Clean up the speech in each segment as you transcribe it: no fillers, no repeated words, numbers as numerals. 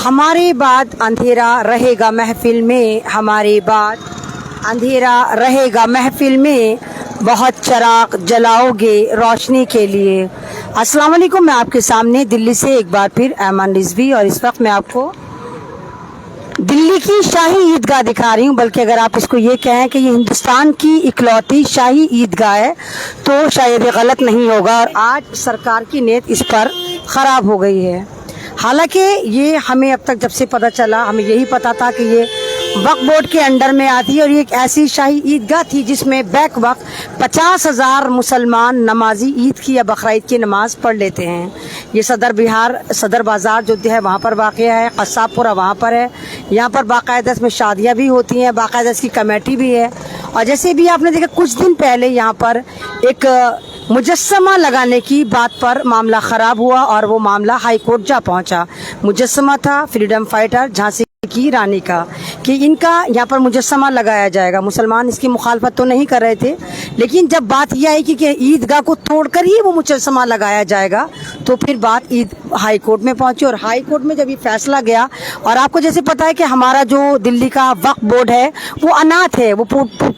हमारे बाद अंधेरा रहेगा महफिल में, हमारे बाद अंधेरा रहेगा महफिल में, बहुत चराग जलाओगे रोशनी के लिए। अस्सलाम वालेकुम, मैं आपके सामने दिल्ली से एक बार फिर ऐमान रिजवी, और इस वक्त मैं आपको दिल्ली की शाही ईदगाह दिखा रही हूँ। बल्कि अगर आप इसको ये कहें कि ये हिंदुस्तान की इकलौती शाही ईदगाह है तो शायद ये गलत नहीं होगा। और आज सरकार की नीयत इस पर ख़राब हो गई है। हालांकि ये हमें अब तक जब से पता चला, हमें यही पता था कि ये वक्फ बोर्ड के अंडर में आती है और ये एक ऐसी शाही ईदगाह थी जिसमें बैक वक्त 50,000 मुसलमान नमाजी ईद की या बकरीद की नमाज पढ़ लेते हैं। ये सदर बाज़ार जो है वहाँ पर वाक़या है, कस्साबपुरा वहाँ पर है। यहाँ पर बाकायदा इसमें शादियाँ भी होती हैं, बाकायदा इसकी कमेटी भी है। और जैसे भी आपने देखा कुछ दिन पहले यहाँ पर एक मुजस्समा लगाने की बात पर मामला ख़राब हुआ और वो मामला हाई कोर्ट जा पहुँचा। मुजस्समा था फ्रीडम फाइटर झांसी की रानी का, कि इनका यहाँ पर मुजस्समा लगाया जाएगा। मुसलमान इसकी मुखालफत तो नहीं कर रहे थे, लेकिन जब बात यह आई कि ईदगाह को तोड़कर ही वो मुजस्समा लगाया जाएगा तो फिर बात हाई कोर्ट में पहुंची। और हाई कोर्ट में जब ये फैसला गया, और आपको जैसे पता है कि हमारा जो दिल्ली का वक्फ बोर्ड है वो अनाथ है, वो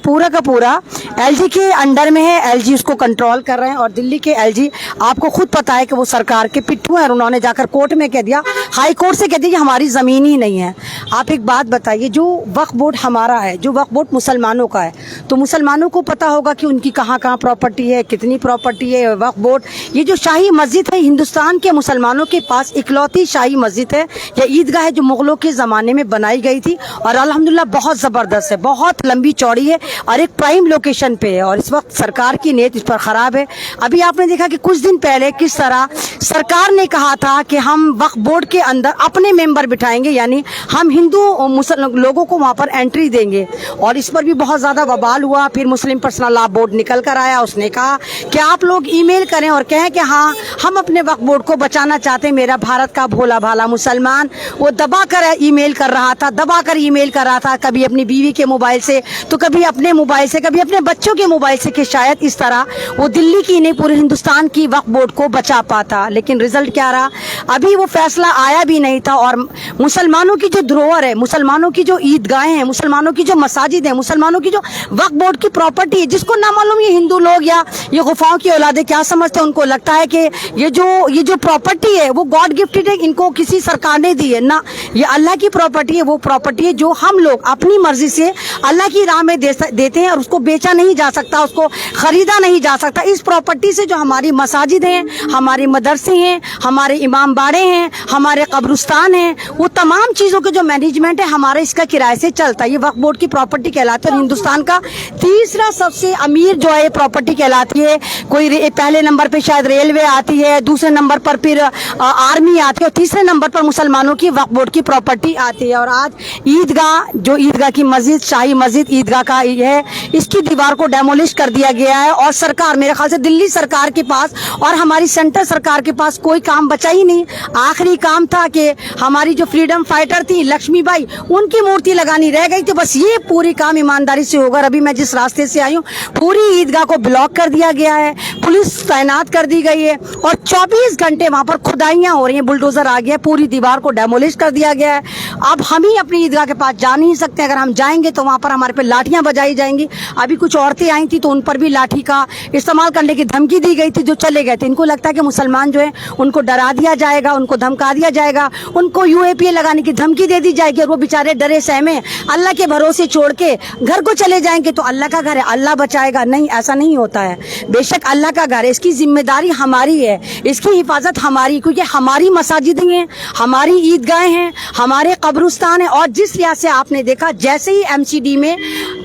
पूरा का पूरा एलजी के अंडर में है। एलजी उसको कंट्रोल कर रहे हैं और दिल्ली के एलजी आपको खुद पता है कि वो सरकार के पिट्ठू हैं। और उन्होंने जाकर कोर्ट में कह दिया, हाई कोर्ट से कह दिया कि हमारी ज़मीन ही नहीं है। आप एक बात बताइए, जो वक्फ बोर्ड हमारा है, जो वक्फ बोर्ड मुसलमानों का है, तो मुसलमानों को पता होगा कि उनकी कहाँ कहाँ प्रॉपर्टी है, कितनी प्रॉपर्टी है। वक्फ बोर्ड, ये जो शाही मस्जिद है हिंदुस्तान के मुसलमानों के पास इकलौती शाही मस्जिद है या ईदगाह है जो मुगलों के ज़माने में बनाई गई थी और अल्हम्दुलिल्लाह बहुत ज़बरदस्त है, बहुत लंबी चौड़ी है और एक प्राइम लोकेशन पे है। और इस वक्त सरकार की नीयत इस पर ख़राब है। अभी आपने देखा कि कुछ दिन पहले किस तरह सरकार ने कहा था कि हम वक्फ बोर्ड के अंदर अपने मेंबर बिठाएंगे, यानी हम हिंदू मुसलमान लोगों को वहाँ पर एंट्री देंगे। और इस पर भी बहुत ज़्यादा बवाल हुआ। फिर मुस्लिम पर्सनल लॉ बोर्ड निकल कर आया, उसने कहा कि आप लोग ईमेल करें और कहें कि हाँ हम अपने वक्फ बोर्ड को बचाना चाहते हैं। मेरा भारत का भोला भाला मुसलमान वो दबा कर ईमेल कर रहा था, कभी अपनी बीवी के मोबाइल से, तो कभी अपने मोबाइल से, कभी अपने बच्चों के मोबाइल से, कि शायद इस तरह वो दिल्ली की नहीं पूरे हिंदुस्तान की वक्फ बोर्ड को बचा पाता। लेकिन रिजल्ट क्या रहा? अभी वो फैसला आया भी नहीं था। और मुसलमानों की जो धरोहर है, मुसलमानों की जो ईदगाहें हैं, मुसलमानों की जो मसाजिद है, मुसलमानों की जो वक्फ बोर्ड की प्रॉपर्टी है, जिसको ना मालूम ये हिंदू लोग या ये गुफाओं की औलादे क्या समझते हैं, उनको लगता है कि ये जो प्रॉपर्टी है वो गॉड गिफ्टेड है, इनको किसी सरकार ने दी है। ना, ये अल्लाह की प्रॉपर्टी है। वो प्रॉपर्टी है जो हम लोग अपनी मर्जी से अल्लाह की राह में देते हैं और उसको बेचा नहीं जा सकता, उसको खरीदा नहीं जा सकता। इस प्रॉपर्टी से जो हमारी मसाजिद हैं, हमारे मदरसे हैं, हमारे इमाम बाड़े हैं, हमारे कब्रिस्तान हैं, वो तमाम चीज़ों के जो मैनेजमेंट है हमारा इसका किराए से चलता है। ये वक्फ बोर्ड की प्रॉपर्टी कहलाती है। और हिंदुस्तान का तीसरा सबसे अमीर जो है प्रॉपर्टी कहलाती है। कोई पहले नंबर पे शायद रेलवे आती है, दूसरे नंबर पर फिर आर्मी आती है, और तीसरे नंबर पर मुसलमानों की वक्फ बोर्ड की प्रॉपर्टी आती है। और आज ईदगाह की मस्जिद, शाही मस्जिद ईदगाह का है, इसकी दीवार को डेमोलिश कर दिया गया है। और सरकार, मेरे ख्याल से दिल्ली सरकार के पास और हमारी सेंट्रल सरकार के पास कोई काम बचा ही नहीं। आखिरी काम था कि हमारी जो फ्रीडम फाइटर थी लक्ष्मीबाई, उनकी मूर्ति लगानी रह गई थी। बस ये पूरी काम ईमानदारी से होगा। अभी मैं जिस रास्ते से आई हूँ, पूरी ईदगाह को ब्लॉक कर दिया गया है, पुलिस तैनात कर दी गई है और 24 घंटे वहाँ पर खुदाइयाँ हो रही हैं। बुलडोजर आ गया, पूरी दीवार को डेमोलिश कर दिया गया है। अब हम ही अपनी ईदगाह के पास जा नहीं सकते। अगर हम जाएंगे तो वहाँ पर हमारे पे लाठियाँ बजाई जाएंगी। अभी कुछ औरतें आई थी तो उन पर भी लाठी का इस्तेमाल करने की धमकी दी गई थी, जो चले गए थे। इनको लगता है कि मुसलमान जो है उनको डरा दिया जाएगा, उनको धमका दिया जाएगा, उनको यूएपीए लगाने की धमकी दे दी जाएगी और वो बेचारे डरे सहमे अल्लाह के भरोसे छोड़ के घर को चले जाएंगे। तो अल्लाह का घर है, अल्लाह बचाएगा? नहीं, ऐसा नहीं होता है। बेशक अल्लाह का घर है, इसकी जिम्मेदारी हमारी है, इसकी हिफाजत हमारी, क्योंकि हमारी मसाजिदें हैं, हमारी ईदगाहें हैं, हमारे कब्रिस्तान है। और जिस लिहाज से आपने देखा, जैसे ही एमसीडी में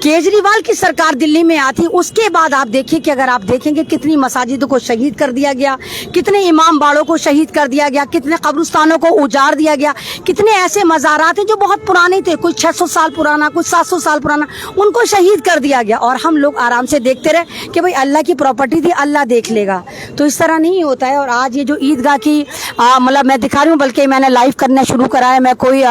केजरीवाल की सरकार दिल्ली में आती, उसके बाद आप देखिए कि अगर आप देखेंगे कितनी मसाजिदों को शहीद कर दिया गया, कितने इमाम बाड़ों को शहीद कर दिया गया, कितने कब्रिस्तानों को उजाड़ दिया गया, कितने ऐसे मज़ारात हैं जो बहुत पुराने थे, कोई 600 साल पुराना, कुछ 700 साल पुराना, उनको शहीद कर दिया गया। और हम लोग आराम से देखते रहे कि भाई अल्लाह की प्रॉपर्टी थी, अल्लाह देख लेगा। तो इस तरह नहीं होता है। और आज ये जो ईदगाह की मतलब मैं दिखा रही हूँ, बल्कि मैंने लाइव करना शुरू करा है। मैं कोई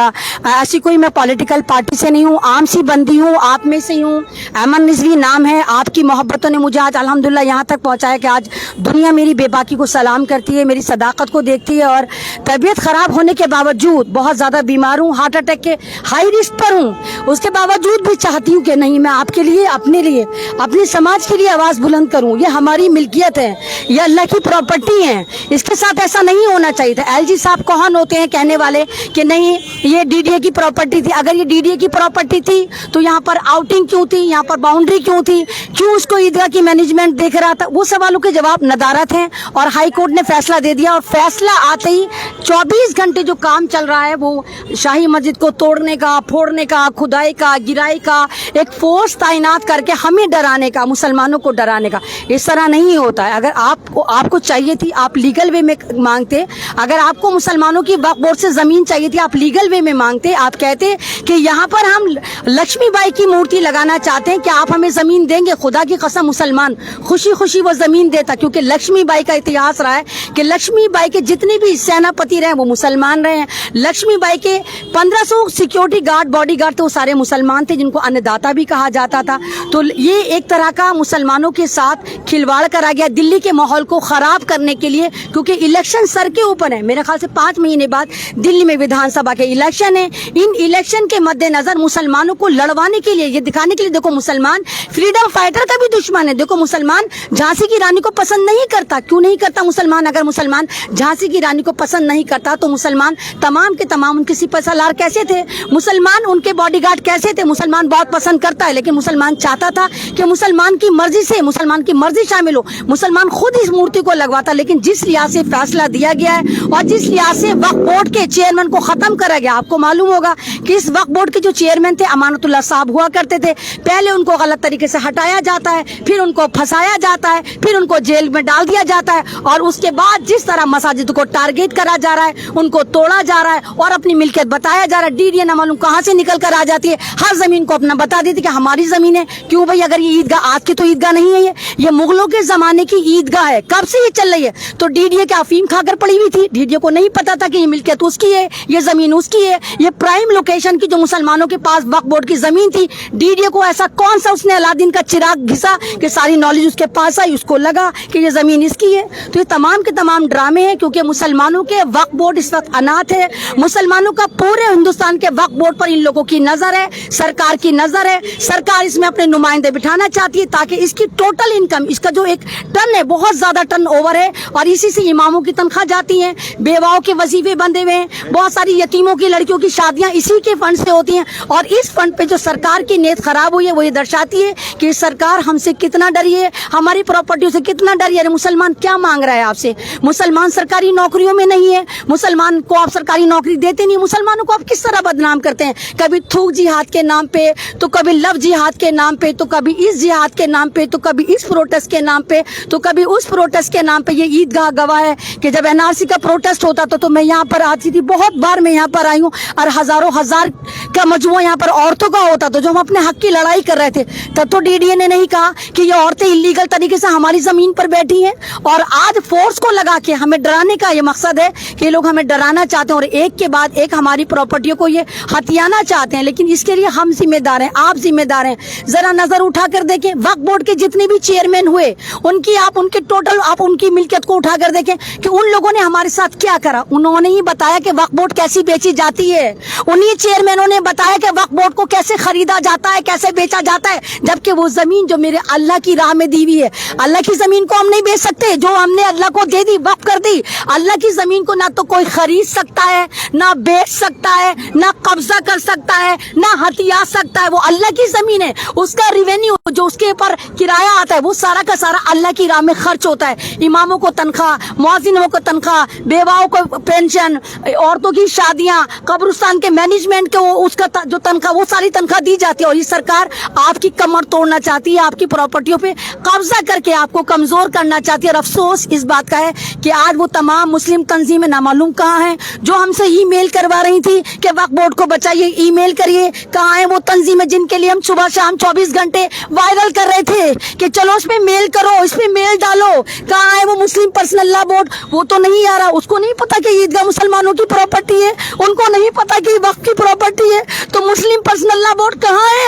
ऐसी कोई मैं पॉलिटिकल पार्टी से नहीं हूँ, आम सी बंदी हूँ, आप में से हूँ। ऐमान रिजवी नाम है। आपकी मोहब्बतों ने मुझे आज अल्हम्दुलिल्लाह यहाँ तक पहुँचाया कि आज दुनिया मेरी बेबाकी को सलाम करती है, मेरी सदाकत को देखती है। और तबीयत खराब खराब होने के बावजूद, बहुत ज़्यादा बीमार हूँ, हार्ट अटैक के हाई रिस्क पर हूँ, उसके बावजूद भी चाहती हूँ कि नहीं, मैं आपके लिए, अपने लिए, अपने समाज के लिए आवाज़ बुलंद करूँ। ये हमारी मिल्कियत है, ये अल्लाह की प्रॉपर्टी है, इसके साथ ऐसा नहीं होना चाहिए था। एलजी साहब कौन होते हैं कहने वाले कि नहीं ये डीडीए की प्रॉपर्टी थी? अगर ये डीडीए की प्रॉपर्टी थी तो यहाँ पर आउटिंग क्यों थी, यहाँ पर बाउंड्री क्यों थी, क्यों उसको ईदगाह की मैनेजमेंट देख रहा था? वो सवालों के जवाब नदारत हैं और हाई कोर्ट ने फैसला दे दिया। और फैसला आते ही 24 घंटे जो काम चल रहा है वो शाही मस्जिद को तोड़ने का, फोड़ने का, खुदाई का, गिराई का, एक फोर्स तैनात करके हमें डराने का, मुसलमानों को डराने का, इस तरह नहीं होता है। अगर आपको चाहिए थी, आप लीगल वे में मांगते। अगर आपको मुसलमानों की वक्फ बोर्ड से जमीन चाहिए थी, आप लीगल वे में मांगते। आप कहते कि यहाँ पर हम लक्ष्मी बाई की मूर्ति लगाना चाहते हैं, क्या आप हमें जमीन देंगे? खुदा की कसम मुसलमान खुशी खुशी वो जमीन देता, क्योंकि लक्ष्मी बाई का इतिहास रहा है कि लक्ष्मी बाई के जितने भी सेनापति रहे वो मुसलमान रहे हैं। लक्ष्मी बाई के 1500 सिक्योरिटी गार्ड, बॉडी गार्ड तो सारे मुसलमान थे, जिनको अन्नदाता भी कहा जाता था। तो ये एक तरह का मुसलमानों के साथ खिलवाड़ करा गया दिल्ली के माहौल को खराब करने के लिए, क्योंकि इलेक्शन सर के ऊपर है। मेरे ख्याल से 5 महीने बाद दिल्ली में विधानसभा के इलेक्शन है। इन इलेक्शन के मद्देनजर मुसलमानों को लड़वाने के लिए, ये दिखाने के लिए, देखो मुसलमान फ्रीडम फाइटर का भी दुश्मन है। देखो मुसलमान झांसी की रानी को पसंद नहीं करता। क्यों नहीं करता मुसलमान? अगर मुसलमान झांसी की रानी को पसंद नहीं करता तो मुसलमान तमाम के तमाम उनके सिपह सालार कैसे थे, मुसलमान उनके बॉडीगार्ड कैसे थे? मुसलमान बहुत पसंद करता है, लेकिन मुसलमान चाहता था कि मुसलमान की मर्जी से, मुसलमान की मर्जी शामिल हो। मुसलमान खुद इस मूर्ति को लगवाता, लेकिन जिस लिहाज से फैसला दिया गया है और जिस लिहाज से वक्फ बोर्ड के चेयरमैन को खत्म करा गया, आपको मालूम होगा कि इस वक्फ बोर्ड के जो चेयरमैन थे अमानतुल्लाह साहब हुआ करते थे। पहले उनको गलत तरीके से हटाया जाता है, फिर उनको फंसाया जाता है, फिर उनको जेल में डाल दिया जाता है, और उसके बाद जिस तरह मसाजिद को टारगेट करा जा रहा है, उनको तोड़ा जा रहा है और अपनी मिल्कियत बताया जा रहा है। डीडीए न मालूम कहां से निकल कर आ जाती है, हर जमीन को अपना बता देती कि हमारी जमीन है। क्यों भाई? अगर ये ईदगाह आज की तो ईदगाह नहीं है, ये मुगलों के जमाने की ईदगाह है। कब से ये चल रही है? तो डीडीए के अफीम खाकर पड़ी हुई थी, डीडीए को नहीं पता था कि ये मिल्कियत उसकी है, ये जमीन उसकी है। ये प्राइम लोकेशन की जो मुसलमानों के पास वक्फ बोर्ड की जमीन थी, डीडीए को ऐसा कौन सा उसने अलादीन का चिराग घिसा कि सारी नॉलेज उसके पास आई, उसको लगा कि ये जमीन इसकी है। तो ये तमाम के तमाम ड्रामे हैं, क्योंकि मुसलमानों के वक्फ बोर्ड इस वक्त अनाथ है। मुसलमानों का पूरे हिंदुस्तान के वक्फ बोर्ड पर इन लोगों की नजर है, सरकार की नजर है। सरकार इसमें अपने नुमाइंदे बिठाना चाहती है ताकि इसकी टोटल इनकम, इसका जो एक टर्न है, बहुत ज्यादा टर्न ओवर है, और इसी से इमामों की तनख्वाह जाती है, बेवाओं के वजीफे बंधे हुए हैं, बहुत सारी यतीमों की लड़कियों की शादियां इसी के फंड से होती हैं। और इस फंड पे जो सरकार की नीयत खराब हुई है वो ये दर्शाती है कि सरकार हमसे कितना डरी है, हमारी प्रॉपर्टियों से कितना डरी है। अरे मुसलमान क्या मांग रहा है आपसे? मुसलमान सरकारी नौकरियों में नहीं है, मुसलमान को आप सरकारी नौकरी देते नहीं, मुसलमानों को आप किस तरह बदनाम करते हैं? कभी थूक जिहाद के नाम पे, तो कभी लव जिहाद के नाम पे, तो कभी इस जिहाद के नाम पे, तो कभी इस प्रोटेस्ट के नाम पे, तो कभी उस प्रोटेस्ट के नाम पे। ये ईदगाह गवाह है कि जब एनआरसी का प्रोटेस्ट होता था तो मैं यहाँ पर आती थी, बहुत बार मैं यहाँ पर आई हूँ, और हजारों हजार का मजमुआ यहाँ पर औरतों का होता था जो हम अपने हक की लड़ाई कर रहे थे। तब तो डीडीए ने नहीं कहा कि ये औरतें इलीगल तरीके से हमारी जमीन पर बैठी हैं, और आज फोर्स को लगा के हमें डराने का ये मकसद है कि ये लोग हमें डराना चाहते हैं और एक के बाद एक हमारी प्रॉपर्टियों को ये हथियाना चाहते हैं। लेकिन इसके लिए हम जिम्मेदार हैं, आप जिम्मेदार हैं। जरा नजर उठा कर देखें, वक्फ बोर्ड के जितने भी चेयरमैन हुए उनकी आप उनके टोटल आप उनकी मिल्कियत को उठा कर देखें कि उन लोगों ने हमारे साथ क्या करा। उन्होंने ही बताया कि वक्फ बोर्ड कैसी बेची जाती है, उन्हीं चेयरमैनों ने बताया कि वक्फ बोर्ड को कैसे खरीदा जाता है, कैसे बेचा जाता है, जबकि वो जमीन जो मेरे अल्लाह की राह में दी हुई है, अल्लाह की जमीन को हम नहीं बेच सकते, जो हमने अल्लाह को दे दी, वक्फ कर दी। अल्लाह की जमीन को ना तो कोई खरीद सकता है, ना बेच सकता है, ना कब्जा कर सकता है, ना हथिया सकता है। वो अल्लाह की जमीन है, उसका रिवेन्यू जो उसके ऊपर किराया आता है वो सारा का सारा अल्लाह की राह में खर्च होता है। इमामों को तनख्वाह, मुअज्जिनों को तनख्वाह, बेवाओं को पेंशन, औरतों की शादियां, कब्रिस्तान के मैनेजमेंट को उसका जो तनख्वाह, वो सारी तनख्वाह दी जाती है। और ये सरकार आपकी कमर तोड़ना चाहती है, आपकी प्रॉपर्टियों पे कब्जा करके आपको कमजोर करना चाहती है। और अफसोस इस बात का है कि आज वो तमाम मुस्लिम तंजीमें नामालूम कहाँ हैं जो हमसे ईमेल करवा रही थी कि वक्फ बोर्ड को बचाइए, ईमेल करिए। कहाँ है वो तंजीमें जिनके लिए हम सुबह शाम 24 घंटे वायरल कर रहे थे कि चलो इस पे मेल करो, इस पे मेल डालो। कहाँ है वो मुस्लिम पर्सनल लॉ बोर्ड? वो तो नहीं आ रहा, उसको नहीं पता कि ईदगाह मुसलमानों की प्रॉपर्टी है, उनको नहीं पता कि वक्फ की प्रॉपर्टी है। तो मुस्लिम पर्सनल लॉ बोर्ड कहाँ है?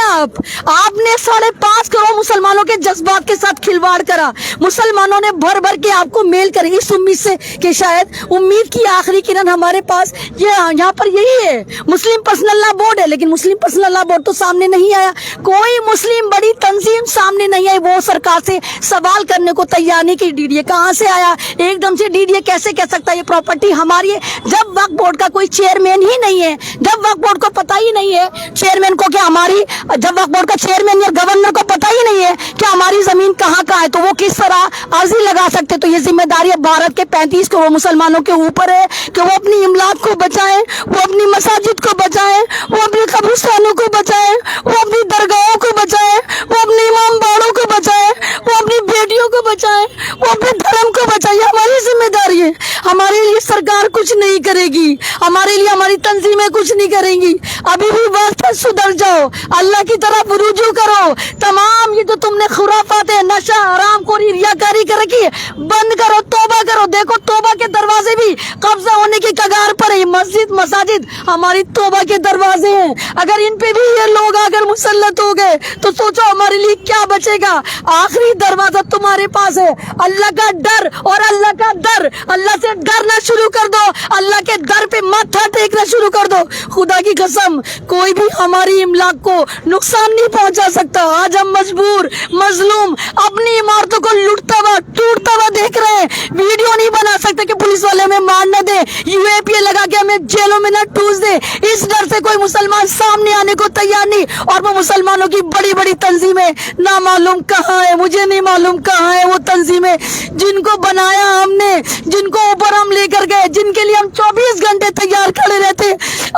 आपने 5.5 करोड़ मुसलमानों के जज्बात के साथ खिलवाड़ करा। मुसलमानों ने भर भर के आपको मेल करे इस उम्मीद से कि शायद उम्मीद की आखिरी किरण हमारे पास ये यहाँ पर यही है, मुस्लिम पर्सनल लॉ बोर्ड है, लेकिन मुस्लिम पर्सनल लॉ बोर्ड तो सामने नहीं आया, कोई मुस्लिम बड़ी तंजीम सामने नहीं आई, वो सरकार से सवाल करने को तैयार नहीं कि डीडीए कहाँ से आया, एकदम से डीडीए कैसे कह सकता है ये प्रॉपर्टी हमारी है, जब वक्फ बोर्ड का कोई चेयरमैन ही नहीं है, जब वक्फ बोर्ड को पता ही नहीं है चेयरमैन को क्या हमारी, जब वक्फ बोर्ड का चेयरमैन या गवर्नर को पता ही नहीं है कि हमारी जमीन कहाँ है, तो वो किस तरह अर्जी लगा सकते। तो ये जिम्मेदारी भारत के 35 करोड़ मुसलमानों के ऊपर है कि वो अपनी इमलाक को बचाएं, वो अपनी मसाजिद को बचाएं, वो अपने कब्रिस्तानों को बचाएं, वो अपनी दरगाहों को बचाएं, वो अपने इमाम बाड़ों को बचाएं, वो अपनी बेटियों को बचाएं, वो अपने धर्म को बचाएं। हमारी जिम्मेदारी है, हमारे लिए सरकार कुछ नहीं करेगी, हमारे लिए हमारी तंजीमें कुछ नहीं करेंगी। अभी भी वक्त है, सुधर जाओ, अल्लाह की तरफ रुजू करो, तमाम ये जो तुमने खुराफात है, नशा, हराम खोरी, रियाकारी कर रखी है, बंद करो, तौबा करो। देखो तौबा के दरवाजे भी कब्जा होने की कगार पर है, मस्जिद मसाजिद हमारी तौबा के दरवाजे हैं, अगर इन पे भी ये लोग अगर मुसल्लत हो गए तो सोचो हमारे लिए क्या बचेगा। आखिरी दरवाजा तुम्हारे पास है, अल्लाह का डर और अल्लाह का दर, अल्लाह से डरना शुरू कर दो, अल्लाह के दर पे माथा टेकना शुरू कर दो। खुदा की कसम कोई भी हमारी इमलाक को नुकसान नहीं पहुंचा सकता। आज हम मजबूर मजलूम अपनी इमारतों को लुटता हुआ टूटता हुआ देख रहे हैं, वीडियो नहीं बना सकते कि पुलिस वाले हमें मार न दे, यूएपीए लगा के हमें जेलों में न ठूस दे, इस डर से कोई मुसलमान सामने आने को तैयार नहीं। और वो मुसलमानों की बड़ी बड़ी तंजीमें ना मालूम कहाँ है, मुझे नहीं मालूम कहाँ है वो तंजीमें जिनको बनाया हमने, जिनको ऊपर हम लेकर गए, जिनके लिए हम 24 घंटे तैयार खड़े रहते,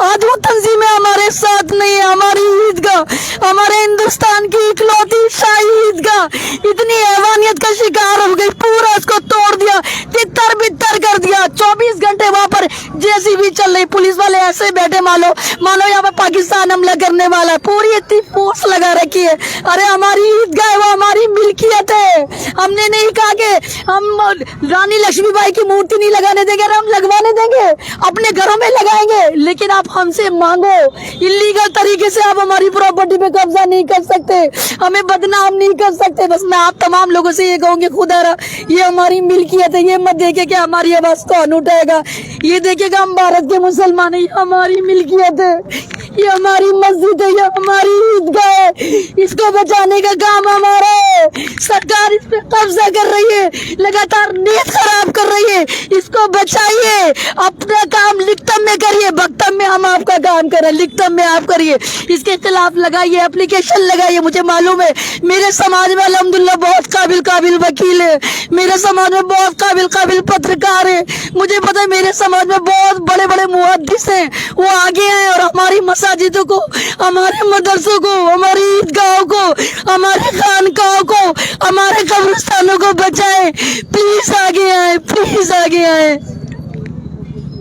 आज वो तंजीमें हमारे साथ नहीं है। हमारी ईदगाह, हमारे हिंदुस्तान की इकलौती शाही ईदगाह इतनी हैवानियत का शिकार हो गई, पूरा उसको तोड़ दिया, तितर बितर कर दिया। 24 घंटे वहां पर जेसीबी चल रही, पुलिस वाले ऐसे बैठे मानो यहाँ पर पाकिस्तान हमला करने वाला है, पूरी इतनी फोर्स लगा रखी है। अरे हमारी ईदगाह है, वो हमारी मिल्कियत है, हमने नहीं कहा कि हम रानी लक्ष्मीबाई की मूर्ति नहीं लगाने देंगे, हम लगवाने देंगे, अपने घरों में लगाएंगे, लेकिन आप हमसे मांगो, इलीगल तरीके से आप हमारी प्रॉपर्टी पे कब्जा नहीं कर सकते, हमें बदनाम नहीं कर सकते। बस मैं आप तमाम लोगों से ये कहूंगी, खुदा ये हमारी मिल्कियत है, ये मत देखे कि हमारी आवाज कौन उठाएगा, ये देखेगा हम भारत के मुसलमान है, ये हमारी मिल्कियत है, ये हमारी मस्जिद है, ये हमारी ईदगाह है, इसको बचाने का काम हमारा है। सरकार इस पे कब्जा कर रही है, लगातार नीयत खराब कर रही है, इसको बचाइए, अपना काम लिखतम में करिए, बख्तम में हम आपका काम करें, लिखतम में आप करिए, इसके खिलाफ लगाइए, एप्लीकेशन लगाइए। मुझे मालूम है मेरे समाज में अल्हम्दुलिल्लाह बहुत काबिल वकील है, मेरे समाज में बहुत काबिल पत्रकार है, मुझे पता है मेरे समाज में बहुत बड़े बड़े मुहद्दिस हैं, वो आगे आए और हमारी मसाजिदों को, हमारे मदरसों को, हमारी ईदगाहों को, हमारे खानकाहों को, हमारे कब्रिस्तानों को बचाएं। प्लीज आगे आए, प्लीज आगे आए।